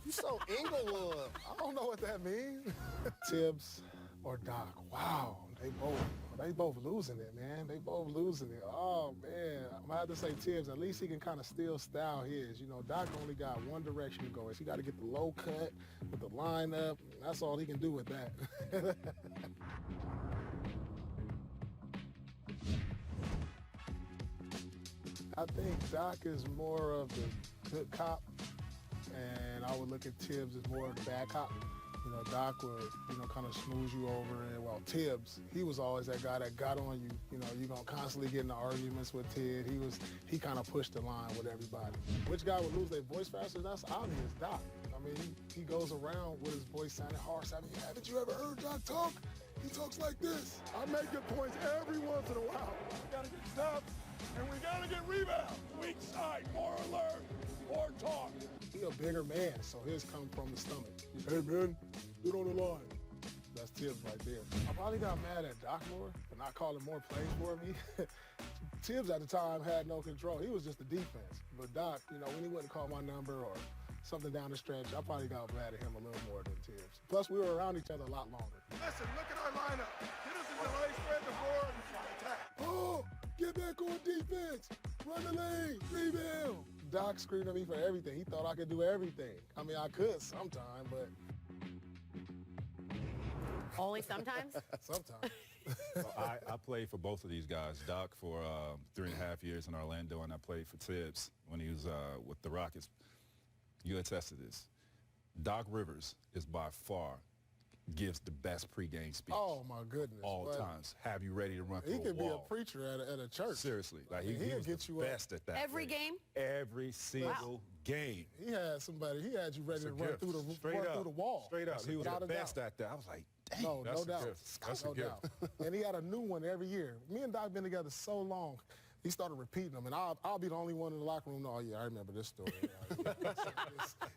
You so Inglewood. I don't know what that means. Tibbs or Doc. Wow, they both losing it, man. They both losing it. Oh, man. I'm going to have to say Tibbs. At least he can kind of still style his. You know, Doc only got one direction to go. He got to get the low cut with the lineup. That's all he can do with that. I think Doc is more of the good cop, and I would look at Tibbs as more of the bad cop. You know, Doc would, kind of smooth you over, and well, Tibbs, he was always that guy that got on you. You know, you're going to constantly get into arguments with Ted. He kind of pushed the line with everybody. Which guy would lose their voice faster? That's obvious, Doc. I mean, he goes around with his voice sounding harsh. I mean, haven't you ever heard Doc talk? He talks like this. I make good points every once in a while. We got to get stops, and we got to get rebounds. Weak side, more alert, more talk. He a bigger man, so his come from the stomach. Hey, man, get on the line. That's Tibbs right there. I probably got mad at Doc more for not calling more plays for me. Tibbs at the time had no control. He was just the defense. But Doc, when he wouldn't call my number or something down the stretch, I probably got mad at him a little more than Tibbs. Plus, we were around each other a lot longer. Listen, look at our lineup. Get us in the lane, spread the floor, and attack. Oh, get back on defense. Run the lane, rebound. Doc screamed at me for everything. He thought I could do everything. I mean, I could sometime, but... Only sometimes? Sometimes. Well, I played for both of these guys. Doc for 3.5 years in Orlando, and I played for Tibbs when he was with the Rockets. You attest to this. Doc Rivers is by far gives the best pregame speech. Oh, my goodness. All times. Have you ready to run through a wall. He could be a preacher at a church. Seriously. Like, he he'll was get the you best at that. Every game? Every single game. He had you ready to run through the wall. Straight up. He was the best at that. I was like, dang. No doubt. That's no a gift. doubt. And he had a new one every year. Me and Doc been together so long. He started repeating them, and I'll be the only one in the locker room. Oh, yeah, I remember this story.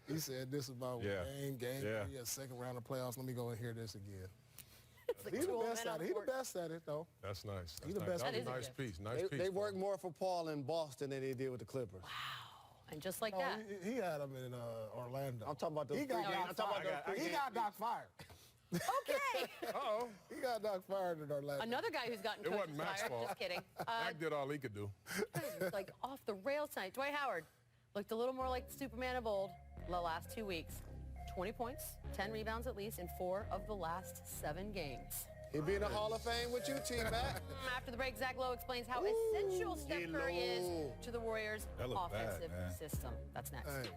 He said this about game 3, second round of playoffs. Let me go and hear this again. He's the best at it. He's the best at it, though. That's nice. He's the best at it. Nice piece. They work more for Paul in Boston than they did with the Clippers. Wow. And just like that. He had him in Orlando. I'm talking about the. He got Doc fired. Okay. Uh-oh. He got Doc fired in Orlando. Another guy who's gotten coaches wasn't Mac's fired. fault. Just kidding. Mac did all he could do. Like off the rails tonight. Dwight Howard looked a little more like the Superman of old the last 2 weeks. 20 points, 10 rebounds at least in 4 of the last 7 games. He'll be in the Hall of Fame with you, T-Mac. After the break, Zach Lowe explains how essential Steph Curry is to the Warriors' offensive system. That's next. Hey.